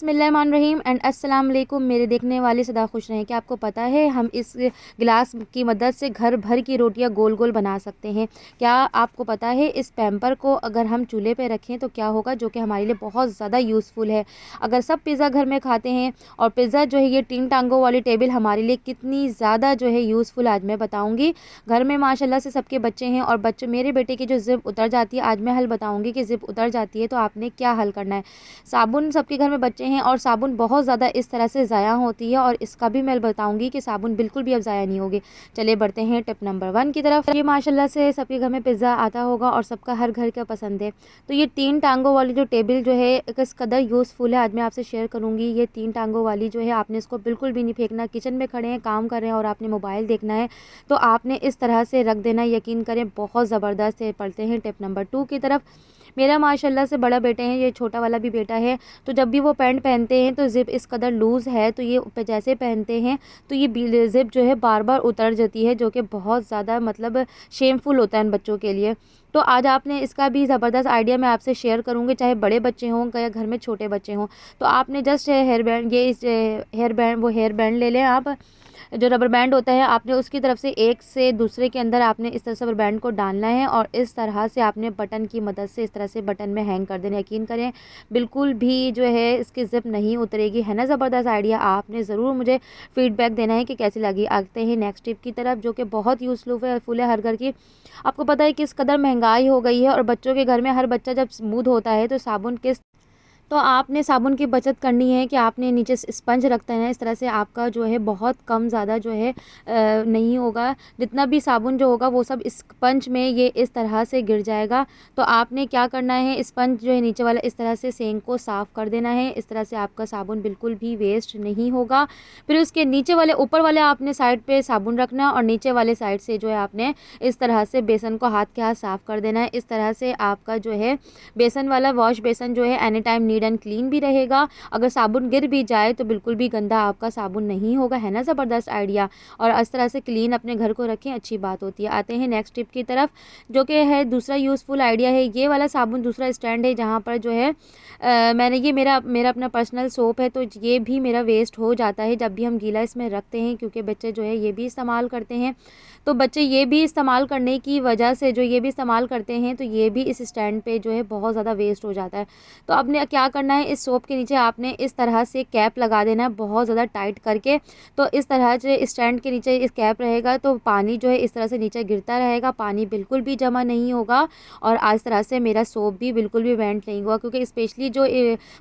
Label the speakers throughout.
Speaker 1: बिस्मिल्लाहिर्रहमानिर्रहीम एंड अस्सलाम वालेकुम। मेरे देखने वाले सदा खुश रहें। क्या आपको पता है हम इस गिलास की मदद से घर भर की रोटियां गोल गोल बना सकते हैं। क्या आपको पता है इस पैम्पर को अगर हम चूल्हे पे रखें तो क्या होगा, जो कि हमारे लिए बहुत ज़्यादा यूज़फुल है। अगर सब पिज़्ज़ा घर में खाते हैं और पिज़्ज़ा जो है ये 3 टांगों वाली टेबल हमारे लिए कितनी ज़्यादा जो है यूज़फुल आज मैं बताऊँगी। घर में माशाल्लाह से सबके बच्चे हैं और बच्चे मेरे बेटे की जो ज़िप उतर जाती है, आज मैं हल बताऊँगी कि ज़िप उतर जाती है तो आपने क्या हल करना है। साबुन सबके घर में बच्चे हैं और साबुन बहुत ज़्यादा इस तरह से ज़ाया होती है और इसका भी मैं बताऊंगी कि साबुन बिल्कुल भी अब ज़ाया नहीं होगी। चलिए बढ़ते हैं टिप नंबर 1 की तरफ। ये माशाल्लाह से सबके घर में पिज़्ज़ा आता होगा और सबका हर घर का पसंद है। तो ये 3 टांगों वाली जो टेबल जो है किस कदर यूज़फुल है आज मैं आपसे शेयर करूँगी। ये 3 टांगों वाली जो है आपने इसको बिल्कुल भी नहीं फेंकना। किचन में खड़े हैं, काम कर रहे हैं और आपने मोबाइल देखना है तो आपने इस तरह से रख देना। यकीन करें बहुत ज़बरदस्त है। पढ़ते हैं टिप नंबर 2 की तरफ। मेरा माशाल्लाह से बड़ा बेटे हैं, ये छोटा वाला भी बेटा है। तो जब भी वो पैंट पहनते हैं तो ज़िप इस कदर लूज़ है तो ये जैसे पहनते हैं तो ये ज़िप जो है बार बार उतर जाती है, जो कि बहुत ज़्यादा मतलब शेमफुल होता है इन बच्चों के लिए। तो आज आपने इसका भी ज़बरदस्त आइडिया मैं आपसे शेयर करूँगी, चाहे बड़े बच्चे हों या घर में छोटे बच्चे हों। तो आपने just hair band hair band ले लें आप, जो रबर बैंड होता है आपने उसकी तरफ से एक से दूसरे के अंदर आपने इस तरह से रबर बैंड को डालना है और इस तरह से आपने बटन की मदद से इस तरह से बटन में हैंग कर देना। यकीन करें बिल्कुल भी जो है इसकी ज़िप नहीं उतरेगी। है ना ज़बरदस्त आइडिया। आपने ज़रूर मुझे फीडबैक देना है कि कैसी लगी। आते हैं नेक्स्ट टिप की तरफ, जो कि बहुत यूज़फुल है हर घर की। आपको पता है किस कदर महंगाई हो गई है और बच्चों के घर में हर बच्चा जब स्मूथ होता है तो साबुन किस तो आपने साबुन की बचत करनी है कि आपने नीचे स्पंज रखता है ना, इस तरह से आपका जो है बहुत कम ज़्यादा जो है नहीं होगा। जितना भी साबुन जो होगा वो सब स्पंज में ये इस तरह से गिर जाएगा। तो आपने क्या करना है, स्पंज जो है नीचे वाला इस तरह से सेंक को साफ़ कर देना है। इस तरह से आपका साबुन बिल्कुल भी वेस्ट नहीं होगा। फिर उसके नीचे वाले ऊपर वाले आपने साइड पर साबुन रखना और नीचे वाले साइड से जो है आपने इस तरह से बेसन को हाथ के हाथ साफ़ कर देना है। इस तरह से आपका जो है बेसन वाला वॉश बेसन जो है any time neat and clean भी रहेगा। अगर साबुन गिर भी जाए तो बिल्कुल भी गंदा आपका साबुन नहीं होगा। है ना ज़बरदस्त आइडिया। और इस तरह से क्लीन अपने घर को रखें, अच्छी बात होती है। आते हैं नेक्स्ट टिप की तरफ, जो कि है दूसरा यूज़फुल आइडिया है। ये वाला साबुन दूसरा स्टैंड है जहाँ पर जो है मैंने ये मेरा अपना पर्सनल सोप है, तो ये भी मेरा वेस्ट हो जाता है जब भी हम गीला इसमें रखते हैं, क्योंकि बच्चे जो है ये भी इस्तेमाल करते हैं। तो बच्चे ये भी इस्तेमाल करने की वजह से जो ये भी इस्तेमाल करते हैं तो ये भी इस स्टैंड पे जो है बहुत ज़्यादा वेस्ट हो जाता है। तो आपने क्या करना है, इस सोप के नीचे आपने इस तरह से कैप लगा देना है बहुत ज़्यादा टाइट करके। तो इस तरह से स्टैंड के नीचे इस कैप रहेगा तो पानी जो है इस तरह से नीचे गिरता रहेगा, पानी बिल्कुल भी जमा नहीं होगा और इस तरह से मेरा सोप भी बिल्कुल भी वेंट नहीं हुआ, क्योंकि स्पेशली जो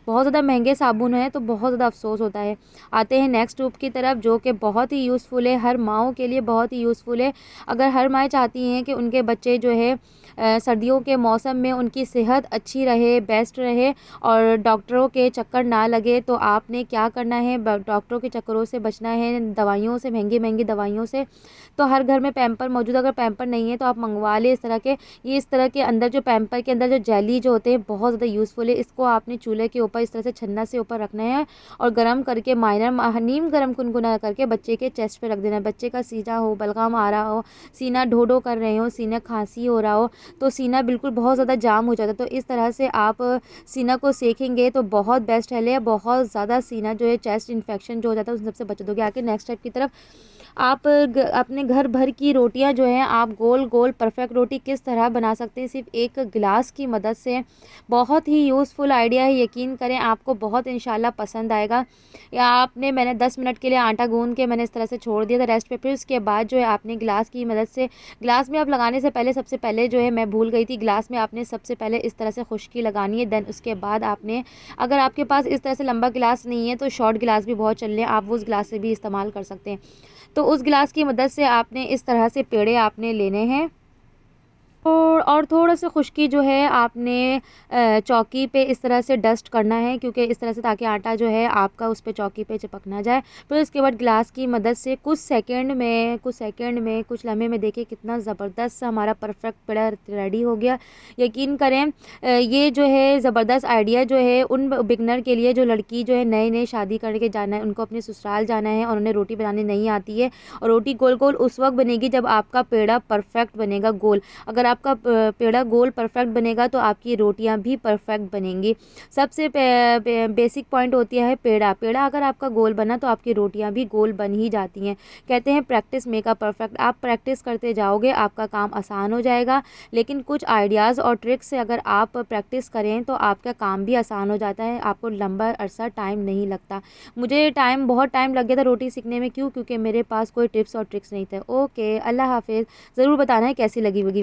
Speaker 1: बहुत ज़्यादा महंगे साबुन है तो बहुत ज़्यादा अफसोस होता है। आते हैं नेक्स्ट टिप की तरफ, जो कि बहुत ही यूज़फुल है, हर माओं के लिए बहुत ही यूज़फुल है। अगर हर माएँ चाहती हैं कि उनके बच्चे जो है सर्दियों के मौसम में उनकी सेहत अच्छी रहे, बेस्ट रहे और डॉक्टरों के चक्कर ना लगे, तो आपने क्या करना है, डॉक्टरों के चक्करों से बचना है, दवाइयों से, महंगी महंगी दवाइयों से। तो हर घर में पैम्पर मौजूद, अगर पैम्पर नहीं है तो आप मंगवा लें इस तरह के। ये इस तरह के अंदर जो पैम्पर के अंदर जो जेली जो होते हैं बहुत ज़्यादा यूज़फुल है। इसको आपने चूल्हे के ऊपर इस तरह से छन्ना से ऊपर रखना है और गर्म करके नीम गर्म गुनगुना करके बच्चे के चेस्ट पे रख देना है। बच्चे का सीना हो, बलगम आ रहा हो, सीना ढो ढो कर रहे हो, सीना खांसी हो रहा हो, तो सीना बिल्कुल बहुत ज़्यादा जाम हो जाता है, तो इस तरह से आप सीना को सेकेंगे तो बहुत बेस्ट है। बहुत ज़्यादा सीना जो है चेस्ट इन्फेक्शन जो हो जाता है उन सबसे बच दोगे। आके नेक्स्ट टाइप की तरफ, आप अपने घर भर की रोटियां जो हैं आप गोल गोल परफेक्ट रोटी किस तरह बना सकते हैं सिर्फ एक गिलास की मदद से। बहुत ही यूज़फुल आइडिया है, यकीन करें आपको बहुत इंशाल्लाह पसंद आएगा। या मैंने 10 मिनट के लिए आटा गूंद के मैंने इस तरह से छोड़ दिया था रेस्ट पे। फिर उसके बाद जो है आपने गिलास की मदद से, गिलास में आप लगाने से पहले सबसे पहले जो है मैं भूल गई थी, गिलास में आपने सबसे पहले इस तरह से खुश्की लगानी है। देन उसके बाद आपने, अगर आपके पास इस तरह से लंबा गिलास नहीं है तो शॉर्ट गिलास भी बहुत चल रहे हैं, आप उस गिलास से भी इस्तेमाल कर सकते हैं। तो उस गिलास की मदद से आपने इस तरह से पेड़े आपने लेने हैं और थोड़ा सा खुश्की जो है आपने चौकी पे इस तरह से डस्ट करना है, क्योंकि इस तरह से ताकि आटा जो है आपका उस पे चौकी पे चिपक ना जाए। फिर उसके बाद गिलास की मदद से कुछ सेकंड में कुछ लम्हे में देखिए कितना ज़बरदस्त सा हमारा परफेक्ट पेड़ा रेडी हो गया। यकीन करें ये जो है ज़बरदस्त आइडिया जो है उन बिगनर के लिए, जो लड़की जो है नए नए शादी करके जाना है, उनको अपने ससुराल जाना है और उन्हें रोटी बनानी नहीं आती है, और रोटी गोल गोल उस वक्त बनेगी जब आपका पेड़ा परफेक्ट बनेगा गोल। अगर आपका पेड़ा गोल परफेक्ट बनेगा तो आपकी रोटियां भी परफेक्ट बनेंगी। सबसे बेसिक पॉइंट होती है पेड़ा। पेड़ा अगर आपका गोल बना तो आपकी रोटियां भी गोल बन ही जाती हैं। कहते हैं प्रैक्टिस मेक अ परफेक्ट। आप प्रैक्टिस करते जाओगे आपका काम आसान हो जाएगा। लेकिन कुछ आइडियाज़ और ट्रिक्स से अगर आप प्रैक्टिस करें तो आपका काम भी आसान हो जाता है, आपको लंबा अरसा टाइम नहीं लगता। मुझे बहुत टाइम लग गया था रोटी सीखने में। क्योंकि मेरे पास कोई टिप्स और ट्रिक्स नहीं थे। ओके, अल्लाह हाफिज़। ज़रूर बताना है कैसी लगी होगी।